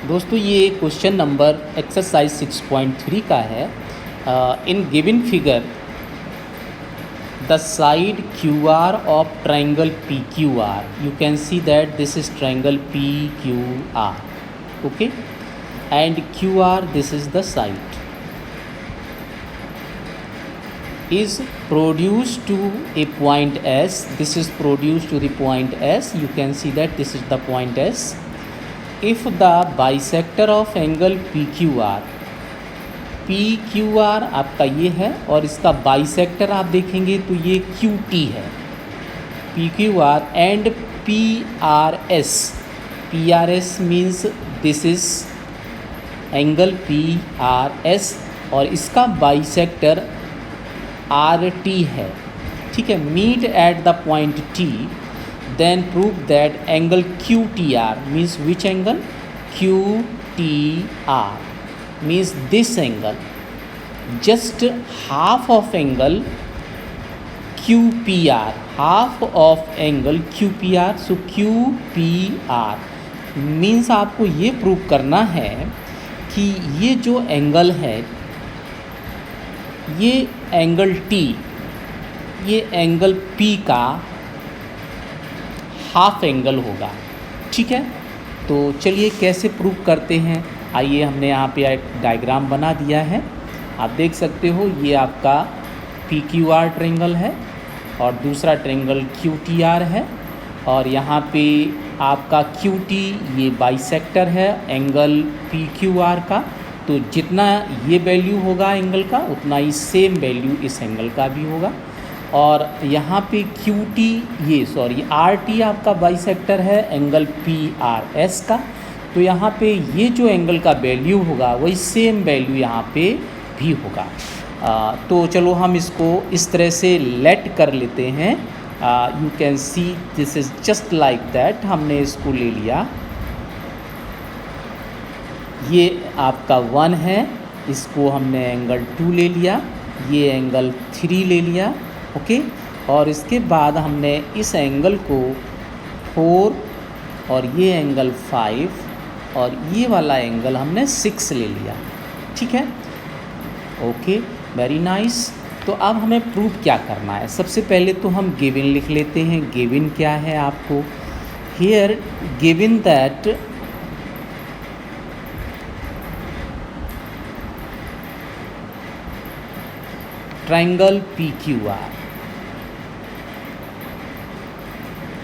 दोस्तों ये question number exercise 6.3 का है। In given figure the side Q R of triangle P Q R, you can see that this is triangle P Q R, okay, and Q R this is the side is produced to a point S. This is produced to the point S. You can see that this is the point S. If the bisector of angle PQR, PQR आपका ये है और इसका bisector आप देखेंगे तो ये QT है, PQR and PRS. PRS means this is angle PRS और इसका बाइसेक्टर RT है, ठीक है, meet at the point T, then prove that angle QTR means which angle QTR means this angle just half of angle QPR, half of angle QPR, so QPR means आपको ये prove करना है कि ये जो एंगल है, ये angle T, ये एंगल P का हाफ एंगल होगा, ठीक है। तो चलिए कैसे प्रूव करते हैं, आइए, हमने यहाँ पे एक डायग्राम बना दिया है, आप देख सकते हो, ये आपका PQR ट्रायंगल है और दूसरा ट्रायंगल QTR है और यहाँ पे आपका QT ये बाइसेक्टर है एंगल PQR का, तो जितना ये वैल्यू होगा एंगल का उतना ही सेम वैल्यू इस एंगल का भी होगा। और यहाँ पे RT आपका बाइसेक्टर है एंगल PRS का, तो यहाँ पे ये जो एंगल का वैल्यू होगा वही सेम वैल्यू यहाँ पे भी होगा। तो चलो हम इसको इस तरह से लेट कर लेते हैं। You can see this is just like that, हमने इसको ले लिया, ये आपका 1 है, इसको हमने एंगल 2 ले लिया, ये एंगल 3 ले लिया, ओके, और इसके बाद हमने इस एंगल को 4 और ये एंगल 5 और ये वाला एंगल हमने 6 ले लिया, ठीक है, ओके, वेरी नाइस। तो अब हमें प्रूव क्या करना है, सबसे पहले तो हम गिवन लिख लेते हैं। गिवन क्या है आपको, here given that triangle PQR,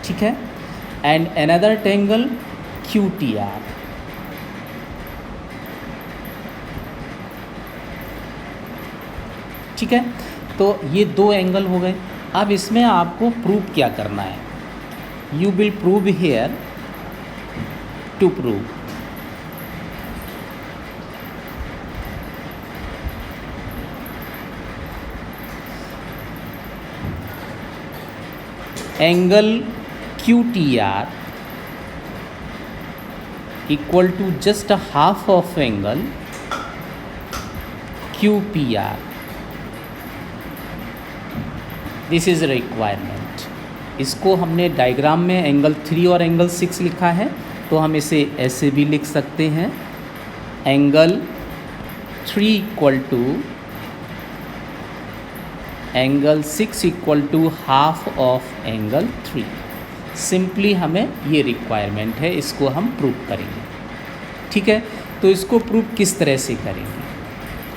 ठीक है, एंड अनदर ट्रायंगल QTR, ठीक है। तो ये दो एंगल हो गए। अब इसमें आपको प्रूव क्या करना है, you will prove here to prove angle QTR equal to just half of angle QPR, this is requirement. इसको हमने डायग्राम में एंगल 3 और एंगल 6 लिखा है, तो हम इसे ऐसे भी लिख सकते हैं, angle 3 equal to angle 6 equal to half of angle 3। Simply हमें ये रिक्वायरमेंट है, इसको हम प्रूव करेंगे, ठीक है। तो इसको प्रूव किस तरह से करेंगे,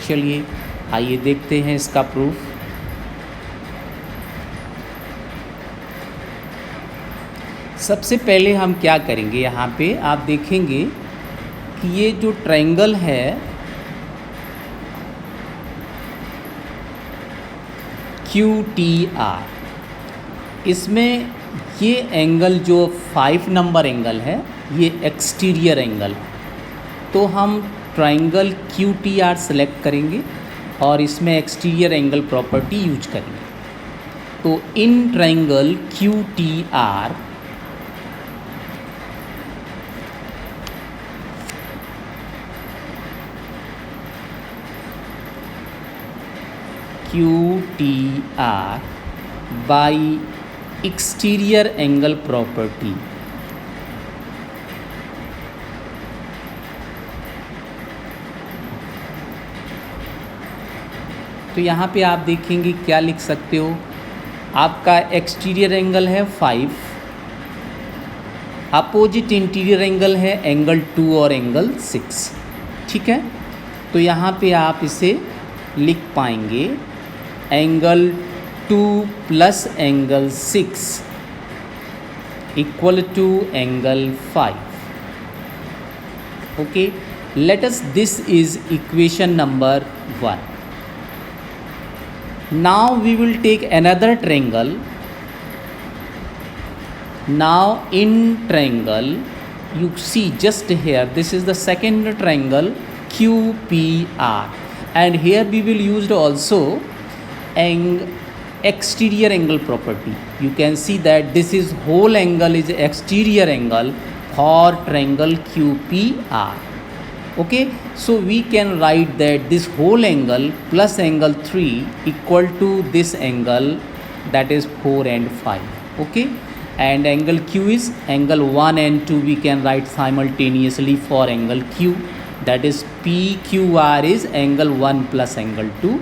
चलिए आइए देखते हैं इसका प्रूफ। सबसे पहले हम क्या करेंगे, यहाँ पे आप देखेंगे कि ये जो ट्रायंगल है QTR, इसमें ये एंगल जो 5 नंबर एंगल है ये एक्सटीरियर एंगल है, तो हम ट्रायंगल QTR सेलेक्ट करेंगे और इसमें एक्सटीरियर एंगल प्रॉपर्टी यूज करेंगे। तो in triangle QTR by exterior angle property तो यहाँ पे आप देखेंगे क्या लिख सकते हो, आपका एक्सटीरियर एंगल है 5, अपोजिट इंटीरियर एंगल है एंगल 2 और एंगल 6, ठीक है। तो यहाँ पे आप इसे लिख पाएंगे angle 2 plus angle 6 equal to angle 5. Okay, let us, this is equation number 1. Now we will take another triangle. Now in triangle, you see just here, this is the second triangle QPR, and here we will use also exterior angle property. You can see that this is whole angle is exterior angle for triangle QPR. Okay, so we can write that this whole angle plus angle 3 equal to this angle, that is 4 and 5. Okay, and angle Q is angle 1 and 2, we can write simultaneously for angle Q, that is PQR is angle 1 plus angle 2,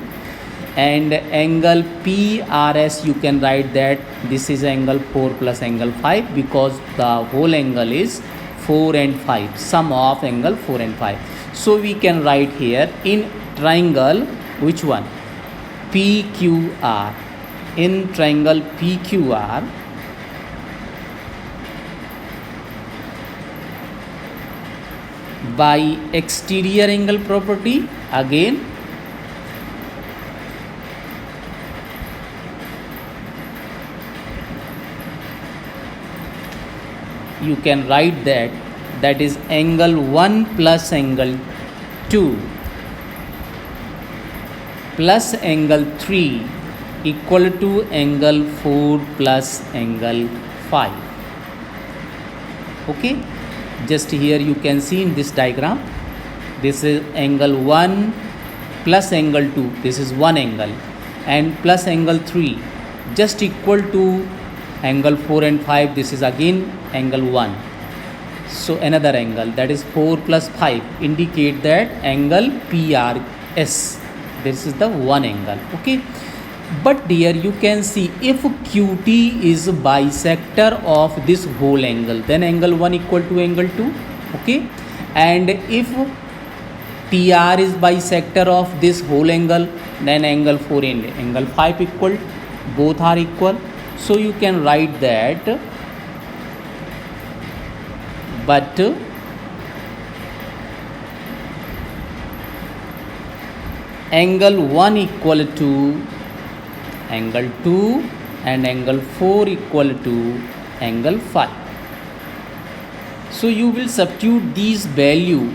and angle PRS you can write that this is angle 4 plus angle 5, because the whole angle is 4 and 5, sum of angle 4 and 5. So we can write here in triangle, which one, PQR, in triangle PQR, by exterior angle property, again you can write that is angle 1 plus angle 2 plus angle 3 equal to angle 4 plus angle 5. Okay, just here you can see in this diagram, this is angle 1 plus angle 2, this is one angle, and plus angle 3 just equal to angle 4 and 5, this is again angle 1. So another angle, that is 4 plus 5, indicate that angle PRS, this is the one angle. Okay, but dear, you can see if QT is bisector of this whole angle, then angle 1 equal to angle 2. Okay, and if TR is bisector of this whole angle, then angle 4 and angle 5 equal, both are equal. So you can write that, but angle 1 equal to angle 2 and angle 4 equal to angle 5. So you will substitute these value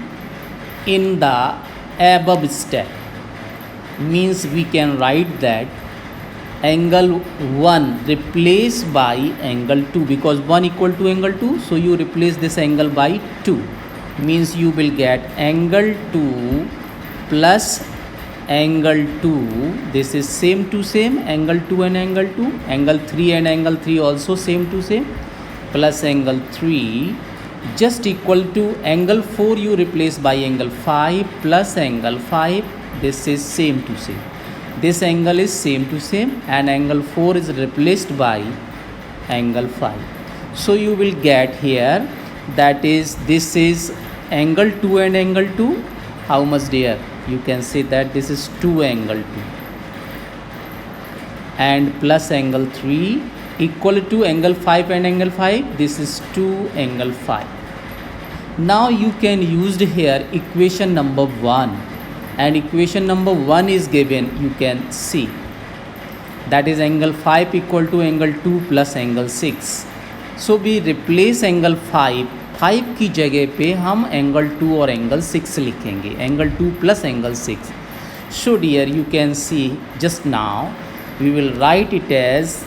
in the above step, means we can write that angle 1 replaced by angle 2, because 1 equal to angle 2, so you replace this angle by 2, means you will get angle 2 plus angle 2, this is same to same, angle 2 and angle 2, angle 3 and angle 3 also same to same, plus angle 3 just equal to angle 4 you replace by angle 5 plus angle 5, this is same to same. This angle is same to same, and angle 4 is replaced by angle 5. So you will get here, that is, this is angle 2 and angle 2, how much dear? You can say that this is 2 angle 2, and plus angle 3 equal to angle 5 and angle 5, this is 2 angle 5. Now you can use here equation number 1, and equation number 1 is given, you can see, that is angle 5 equal to angle 2 plus angle 6. So we replace angle 5 की जगह पे हम angle 2 और angle 6 लिखेंगे, angle 2 plus angle 6. So dear, you can see just now we will write it as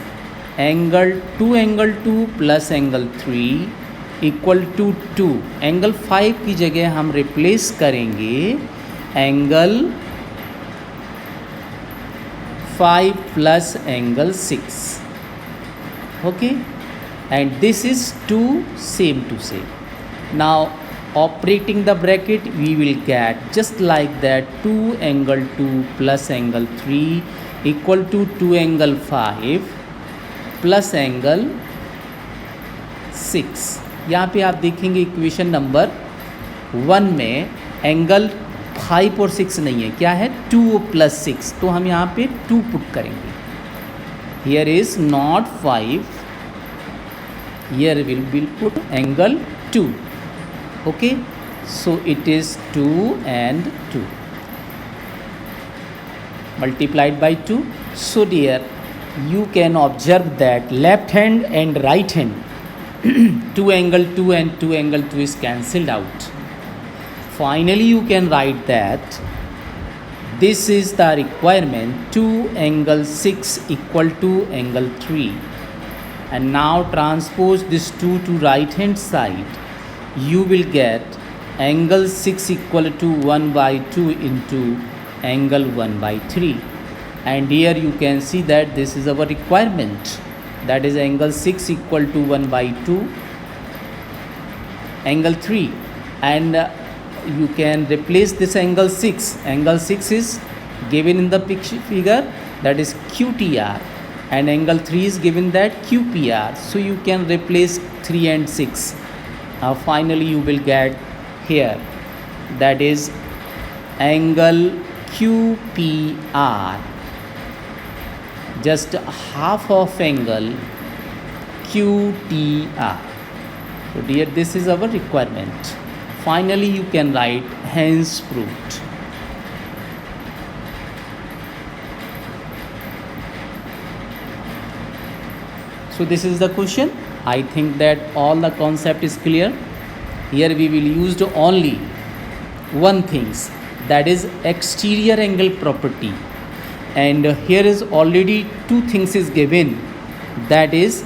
angle 2 plus angle 3 equal to 2. angle 5 की जगह हम replace करेंगे angle 5 plus angle 6. Okay, and this is 2 same to same. Now operating the bracket, we will get just like that 2 angle 2 plus angle 3 equal to 2 angle 5 plus angle 6। यहाँ पे आप देखेंगे equation number 1 में angle 5 और 6 नहीं है, क्या है 2 प्लस 6, तो हम यहाँ पे 2 पुट करेंगे। Here is not 5, here will be put angle 2। okay, so it is 2 and 2 multiplied by 2. So dear, you can observe that left hand and right hand 2 angle 2 and 2 angle 2 is cancelled out. Finally you can write that this is the requirement 2 angle 6 equal to angle 3, and now transpose this 2 to right hand side, you will get angle 6 equal to 1 by 2 into angle 1 by 3, and here you can see that this is our requirement, that is angle 6 equal to 1 by 2 angle 3, and you can replace this angle 6. Angle 6 is given in the figure, that is QTR, and angle 3 is given that QPR, so you can replace 3 and 6. Finally you will get here, that is angle QPR, just half of angle QTR. So dear, this is our requirement. Finally you can write hence proved. So this is the question. I think that all the concept is clear. Here we will use only one things, that is exterior angle property, and here is already two things is given, that is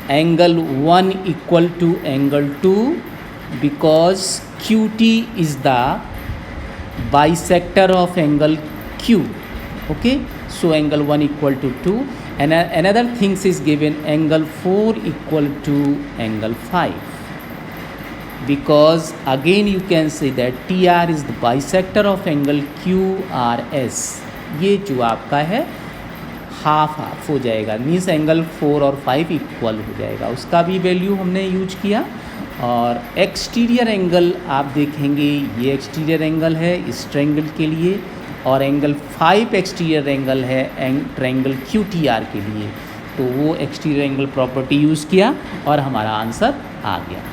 angle 1 equal to angle 2, because QT is the bisector of angle Q. Okay, so angle 1 equal to 2, and another things is given angle 4 equal to angle 5, because again you can say that TR is the bisector of angle QRS। ये जो आपका है half half हो जाएगा, means angle 4 और 5 equal हो जाएगा, उसका भी वैल्यू हमने यूज किया। और एक्सटीरियर एंगल आप देखेंगे, ये एक्सटीरियर एंगल है इस ट्रायंगल के लिए, और एंगल 5 एक्सटीरियर एंगल है ट्रायंगल QTR के लिए, तो वो एक्सटीरियर एंगल प्रॉपर्टी यूज़ किया और हमारा आंसर आ गया।